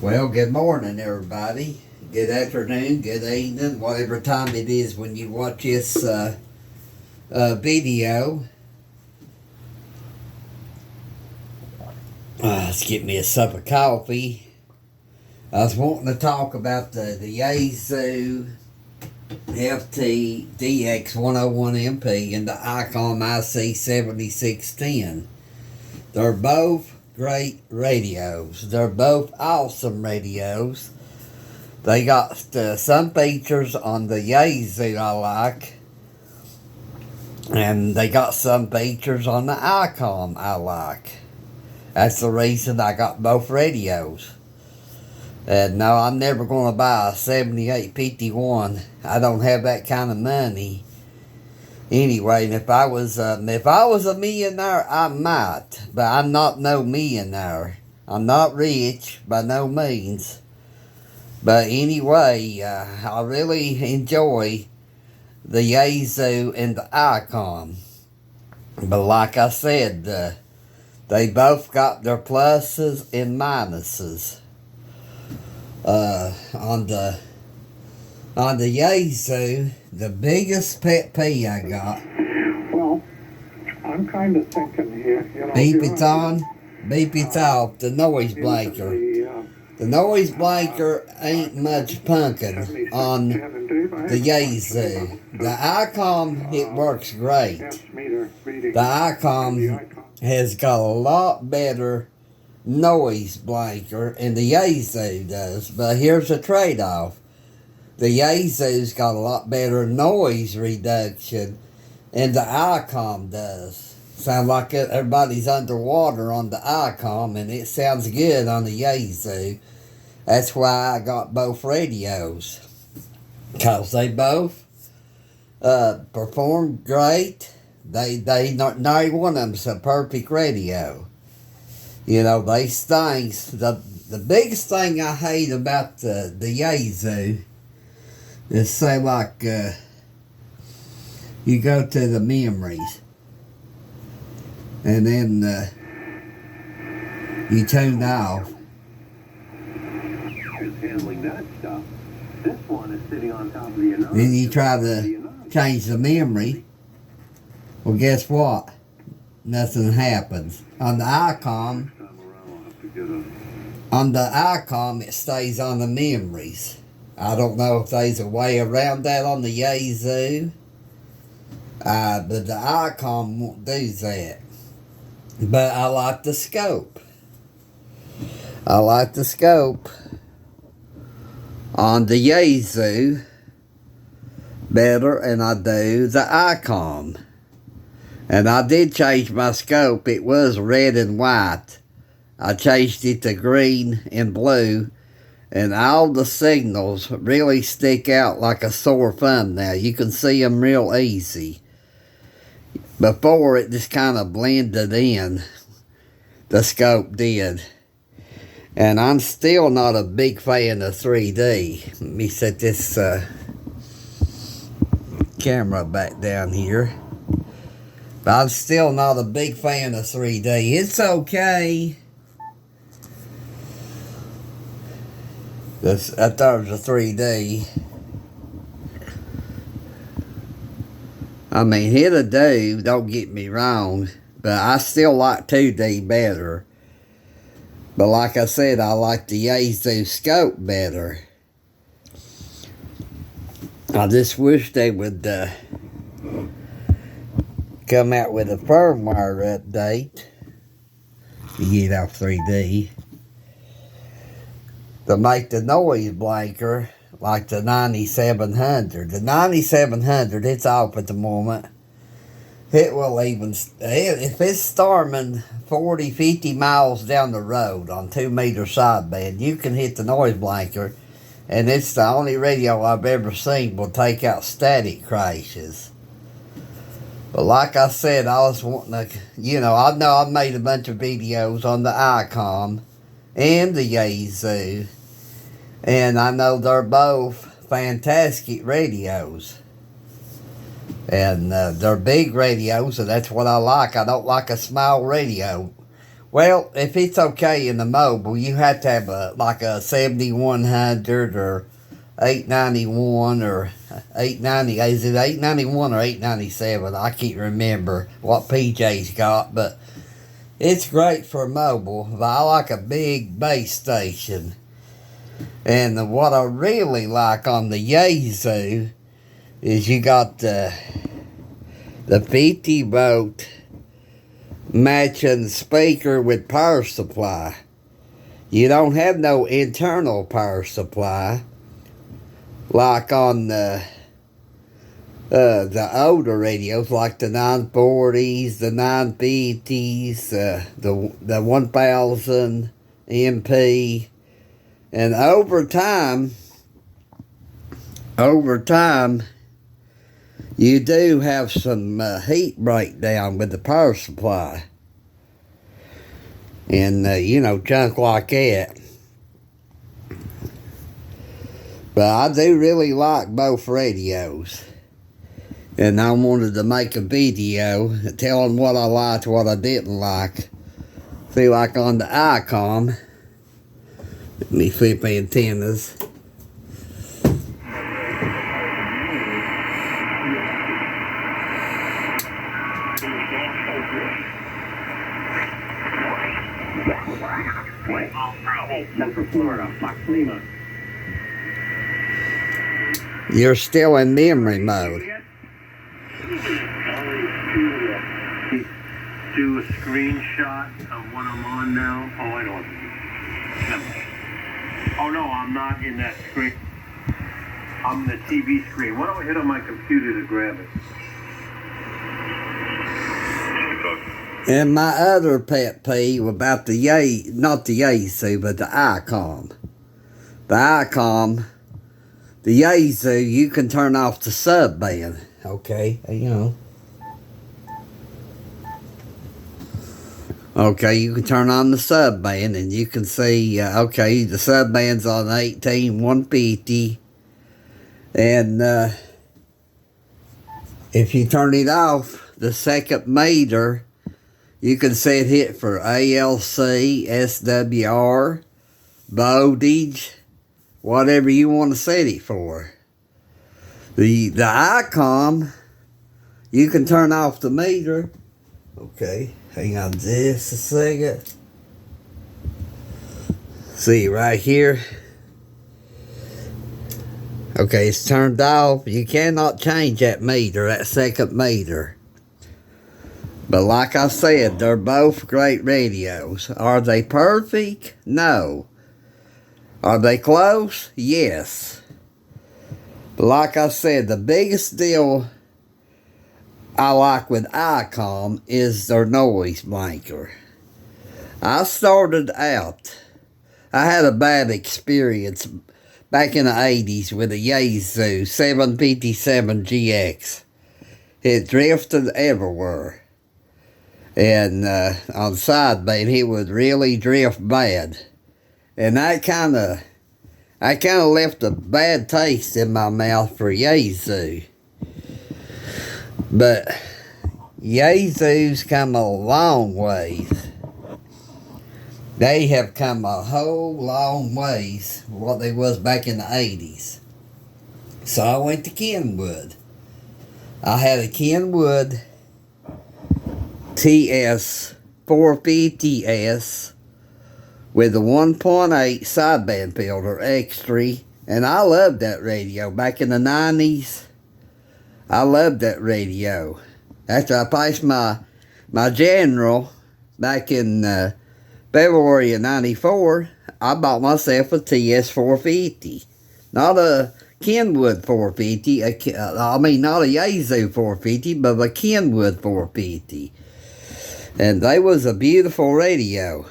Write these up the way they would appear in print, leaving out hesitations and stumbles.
Well, good morning, everybody. Good afternoon, good evening, whatever time it is when you watch this video. Let's get me a cup of coffee. I was wanting to talk about the Yaesu FT DX101MP and the Icom IC7610. They're both great radios. They're both awesome radios. They got some features on the Yaesu I like, and they got some features on the Icom I like. That's the reason I got both radios. And no, I'm never going to buy a 7851. I don't have that kind of money. Anyway, and if I was a millionaire, I might, but I'm not no millionaire. I'm not rich by no means. But anyway, I really enjoy the Yaesu and the Icom. But like I said, they both got their pluses and minuses. On the Yaesu, the biggest pet peeve I got. Well, I'm kind of thinking here, beep it on, beep it off, the noise blanker. The noise blanker ain't much punkin' on the Yaesu. The Icom, it works great. The Icom has got a lot better noise blanker and the Yaesu does, but here's a trade-off. The Yaesu's got a lot better noise reduction and the Icom does. Sound like everybody's underwater on the Icom, and it sounds good on the Yaesu. That's why I got both radios, because they both perform great. Neither one of them's a perfect radio. You know, these things, the biggest thing I hate about the Yaesu is, say, like, you go to the memories, and then you tune off. Handling that stuff. This one is sitting on top of the another. Then you try to change the memory. Well, guess what? Nothing happens. On the Icom, it stays on the memories. I don't know if there's a way around that on the Yaesu, but the Icom won't do that. But I like the scope. I like the scope on the Yaesu better than I do the Icom. And I did change my scope. It was red and white. I changed it to green and blue. And all the signals really stick out like a sore thumb now. You can see them real easy. Before, it just kind of blended in. The scope did. And I'm still not a big fan of 3D. Let me set this camera back down here. But I'm still not a big fan of 3D. It's okay. I thought it was a 3D. I mean, it'll do, don't get me wrong. But I still like 2D better. But like I said, I like the Yaesu scope better. I just wish they would come out with a firmware update to get off 3D to make the noise blanker like the 9700. The 9700, it's off at the moment. It will even, if it's storming 40, 50 miles down the road on 2 meter sideband, you can hit the noise blanker, and it's the only radio I've ever seen will take out static crashes. But like I said, I was wanting to, I know I've made a bunch of videos on the Icom and the Yaesu, and I know they're both fantastic radios. And they're big radios, and that's what I like. I don't like a small radio Well, if it's okay in the mobile, you have to have a 7100 or 891 or 890. Is it 891 or 897? I can't remember what PJ's got, but it's great for mobile. But I like a big base station. And what I really like on the Yaesu is you got the 50 volt matching speaker with power supply. You don't have no internal power supply like on the older radios, like the 940s, the 950s, the 1000 MP. And over time, you do have some heat breakdown with the power supply. And, junk like that. But I do really like both radios. And I wanted to make a video telling what I liked, what I didn't like. See, like on the Icom. Let me flip the antennas. Central Florida, Fox Lima. You're still in memory mode. Do a screenshot of what I'm on now. Oh, I know what to do. Oh no, I'm not in that screen. I'm in the TV screen. Why don't I hit on my computer to grab it? And my other pet peeve about the not the Yaesu, but the Icom. The Icom, the Yaesu, you can turn off the subband. Okay, Okay, you can turn on the subband and you can see, okay, the subband's on 18150. And if you turn it off, the second meter, you can set it for ALC, SWR, voltage, whatever you want to set it for. The Icom, you can turn off the meter. Okay, hang on just a second. See right here. Okay, it's turned off. You cannot change that meter, that second meter. But like I said, they're both great radios. Are they perfect? No. Are they close? Yes. But like I said, the biggest deal I like with Icom is their noise blanker. I started out, I had a bad experience back in the 80s with a Yaesu 757 GX. It drifted everywhere. And on sideband, he would really drift bad. And I kind of left a bad taste in my mouth for Yaesu. But Yaesu's come a long ways. They have come a whole long ways what they was back in the 80s. So I went to Kenwood. I had a Kenwood TS 450S with a 1.8 sideband filter extra, and I loved that radio back in the 90s. I loved that radio. After I passed my general back in February of 94, I bought myself a TS 450. Not a Kenwood 450, not a Yaesu 450, but a Kenwood 450. And they was a beautiful radio.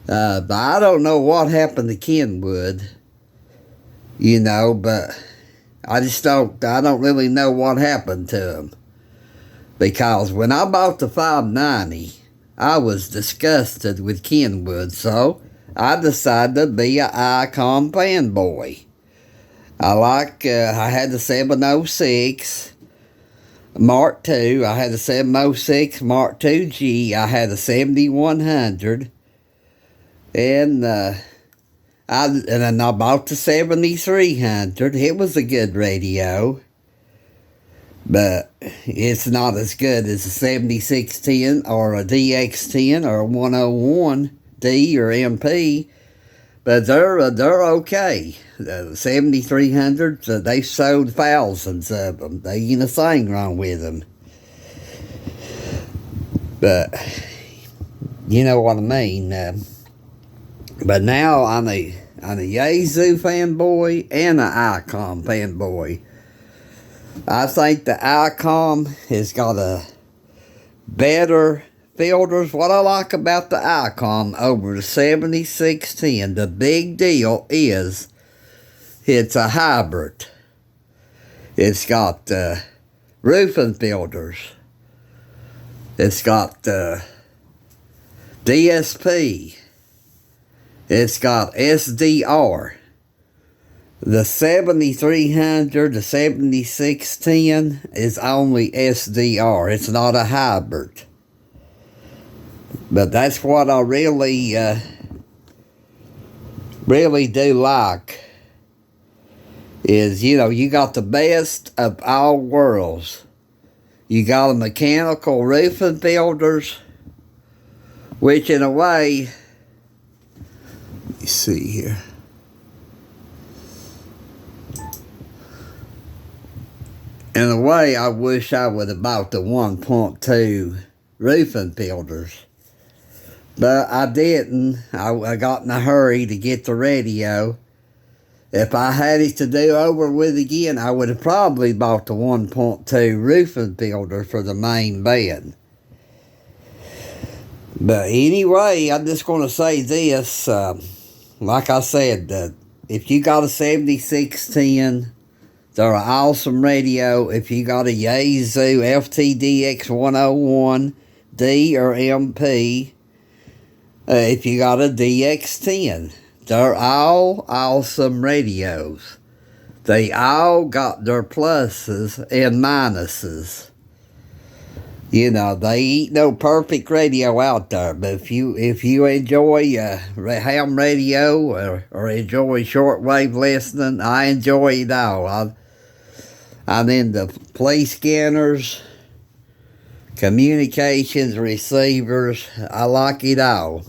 But I don't know what happened to Kenwood, but I don't really know what happened to them. Because when I bought the 590, I was disgusted with Kenwood, so I decided to be an Icom fanboy. I had the 706. Mark II. I had a 706 Mark II-G. I had a 7100. And then I bought the 7300. It was a good radio. But it's not as good as a 7610 or a DX10 or a 101D or MP. But they're okay. The 7300s, they've sold thousands of them. There ain't a thing wrong with them. But, you know what I mean. But now I'm a Yaesu fanboy and an Icom fanboy. I think the Icom has got a better filters. What I like about the Icom over the 7610, the big deal is it's a hybrid. It's got roofing filters. It's got DSP. It's got SDR. The 7300, the 7610 is only SDR. It's not a hybrid. But that's what I really do like. Is, you know, you got the best of all worlds. You got a mechanical roofing filters, which in a way, let me see here. In a way, I wish I would have bought the 1.2 roofing filters. But I didn't. I got in a hurry to get the radio. If I had it to do over with again, I would have probably bought the 1.2 roofing filter for the main bed. But anyway, I'm just going to say this. Like I said, if you got a 7610, they're an awesome radio. If you got a Yaesu FTDX 101 D or MP, if you got a DX10, they're all awesome radios. They all got their pluses and minuses. You know, they ain't no perfect radio out there, but if you enjoy ham radio or enjoy shortwave listening, I enjoy it all. I'm into play scanners, communications, receivers. I like it all.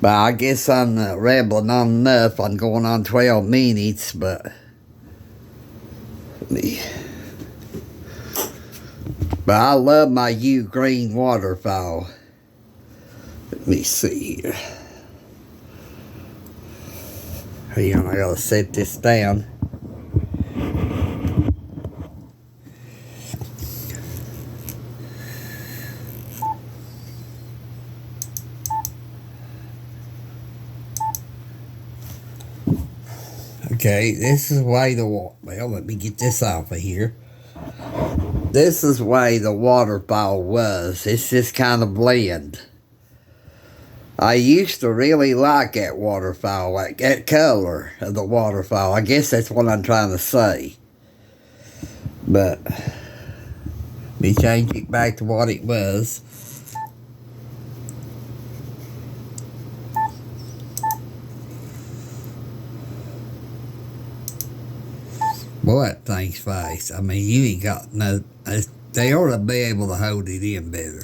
But I guess I'm rambling on enough. I'm going on 12 minutes, but I love my green waterfall. Let me see here. Hang on, I gotta set this down. Okay, this is why well, let me get this off of here. This is why the waterfall was. It's just kind of bland. I used to really like that waterfall, like that color of the waterfall. I guess that's what I'm trying to say. But let me change it back to what it was. Boy, that thing's fast. I mean, you ain't got no... They ought to be able to hold it in better.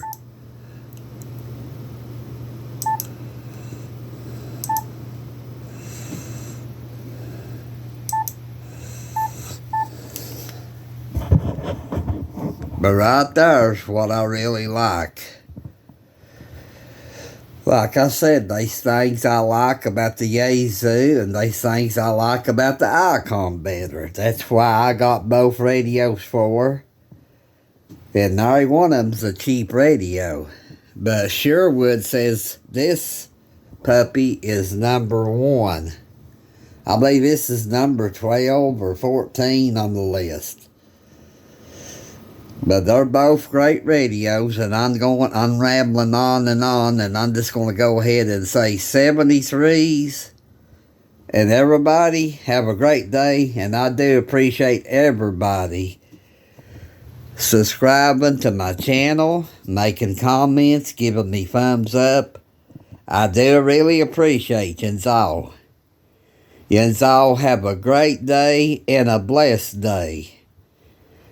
But right there's what I really like. Like I said, these things I like about the Yaesu and these things I like about the Icom better. That's why I got both radios for. And every one of them's a cheap radio. But Sherwood says this puppy is number 1. I believe this is number 12 or 14 on the list. But they're both great radios, and I'm rambling on, and I'm just going to go ahead and say 73s And everybody, have a great day. And I do appreciate everybody subscribing to my channel, making comments, giving me thumbs up. I do really appreciate yous all. Yous all have a great day and a blessed day.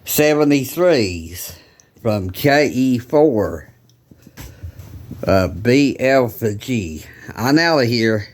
73s from KE4. B Alpha G. I'm out of here.